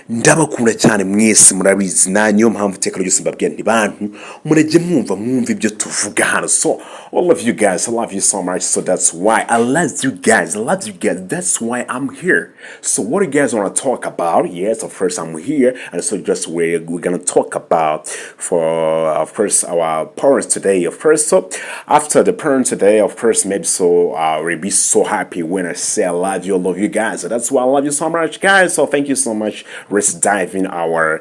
ndabakunda cyane mwese murabizi nanyo mpamvu teka ryose mbabwira nti bantu murege mwumva ibyo tuvuga hano. So all of you guys, I love you so much, so that's why I love you guys, that's why I'm here. So what do you guys want to talk about? Yes, of course I'm here, and so just we're gonna talk about for of course our parents today, of course. So after the parents today, of course, maybe so we'll be so happy when I say I love you guys. So that's why I love you so much, guys. So thank you so much. Let's dive in our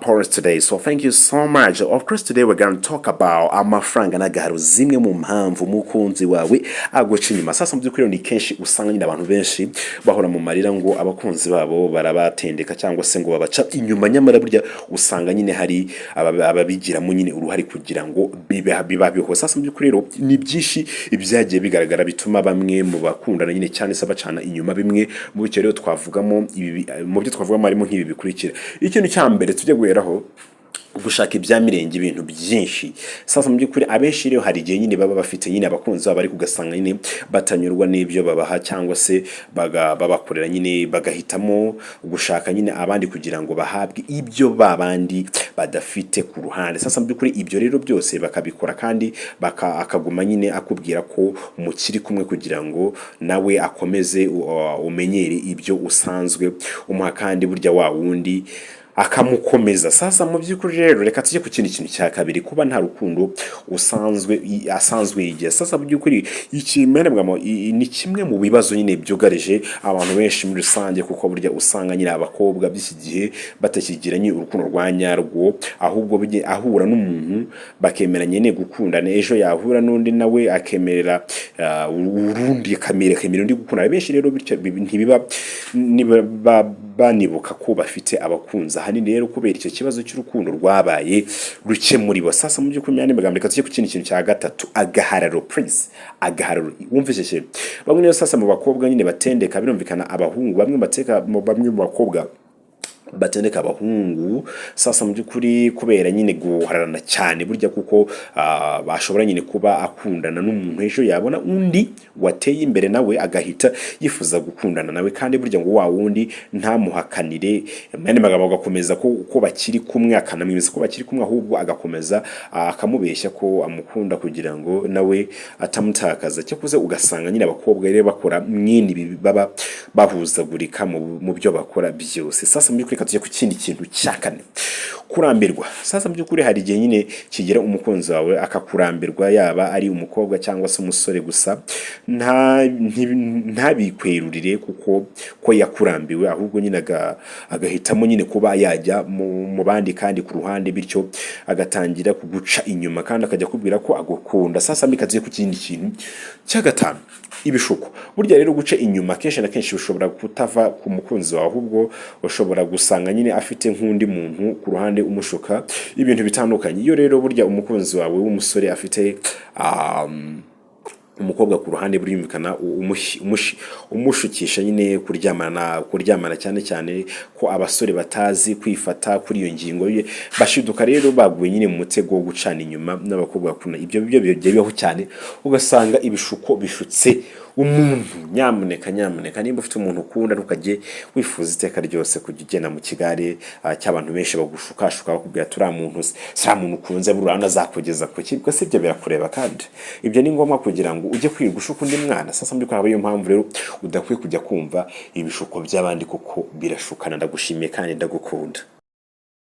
parents today. So thank you so much. Of course, today we're going to talk about Amafaranga Nagahararo, Zimwe, Mumpamvu, Umukunzi, Wawe, Aguca, Inyuma. Sasa mbyukuri ni kenshi usanga nyine abantu benshi bahora mu marira ngo abakunzi babo barabatendeka cyangwa se ngo babaca inyuma, nyamara burya usanga nyine hari ababigiramo nyine uruhari kugira ngo bibabeho. Sasa mbyukuri rero ni byinshi ibyagiye bigaragara bituma bamwe mu bakundana nyine cyane se bacana inyuma. Bimwe mu bicyo rero twavugamo mu byo twavugamo harimo nk'ibi bikurikira. Ikintu cya mbere tujye guheraho gushaka ibyamirenge ibintu byinshi. Sasa mu byukuri abenshi rero hari igihe nyine baba bafite nyine abakunzi babo ariko ugasanga nyine batanyurwa n'ibyo babaha cyangwa se babakorera nyine bagahitamo gushaka nyine abandi kugira ngo bahabwe ibyo babandi badafite ku ruhande. Sasa mu byukuri ibyo rero byose bakabikora kandi akaguma nyine akubwira ko mukiri kumwe kugira ngo nawe akomeze umenyere ibyo usanzwe umuha kandi burya wa wundi akamukomeza. Sasa mu byukuri rero reka tujye ku kindi kintu cya kabiri, kuba nta rukundo asanzwe yigiye. Sasa mu byukuri ikimerebwamo ni kimwe mu bibazo nyine byugarije abantu benshi muri rusange, kuko burya usanga nyine abakobwa by'iki gihe batakigiranye urukundo rwa nyarwo, ahubwo ahura n'umuntu bakemera nyine gukundana, ejo yahura n'undi nawe akemerera urundi akamera undi gukundana. Benshi rero bityo ntibiba banibuka ko bafite abakunzi ahanini rero kubera icyo kibazo cy'urukundo rwabaye ruke muri bo. Sasa mu by'ukuri myane magambo reka tujye ku kindi kintu cya gatatu, agahararo. Please, agahararo wumvise bamwe rero sasa mu bakobwa nyine batendeka, birumvikana abahungu bamwe mu bakobwa batendeka abahungu. Sasa mu byukuri kubera nyine guhararana cyane burya, kuko bashobora nyine kuba akundana n'umuntu ejo yabona undi wateye imbere nawe agahita yifuza gukundana nawe, kandi burya ngo wa wundi ntamuhakanire, mwene magambo agakomeza ko bakiri kumwe, akanamwemeza ko bakiri kumwe, ahubwo agakomeza akamubeshya ko amukunda kugira ngo nawe atamutakaza. Cyakuze ugasanga nyine abakobwa rero bakora mwini baba bahuzagurika mu byo bakora byose. Sasa mu tujye ku kindi kintu cya kane, kurambirwa. Sasa mu byukuri hari igihe nyine kigera umukunzi wawe akakurambirwa, yaba ari umukobwa cyangwa se umusore, gusa ntabikwerurire kuko yakurambiwe, ahubwo nyine agahitamo nyine kuba yajya mu bandi kandi ku ruhande, bityo agatangira kuguca inyuma kandi akajya kubwira ko agukunda. Sasa mikaziye ku kindi kintu cya gatanu, ibishuko. Burya rero guca inyuma kenshi na kenshi bishobora kutava ku mukunzi wawe, ahubwo ushobora gusanga nyine afite nk'undi muntu ku ruhande umushuka ibintu bitandukanye. Iyo rero burya umukunzi wawe w'umusore afite umukobwa ku ruhande, burumvikana umushukisha nyine kuryamana cyane ko abasore batazi kwifata kuri iyo ngingo ye, bashiduka rero baguye nyine mu mutego wo gucana inyuma n'abakobwa bakuna. Ibyo bibaho cyane, ugasanga ibishuko bishutse umuntu. Nyamuneka nimba ufite umuntu ukunda ntukajye wifuza iteka ryose kujya ugenda mu kigare cy'abantu benshi bagushukashuka bakubwira turiya muntu ukunze burana azakugeza ku kigo, si ibyo birakureba, kandi ibyo ni ngombwa kugira ngo ujye kwiga gushuka undi mwana. Sasa mbiko habayo mpamvu rero udakwiye kujya kumva ibishuko by'abandi kuko birashukana. Ndagushimiye kandi ndagukunda.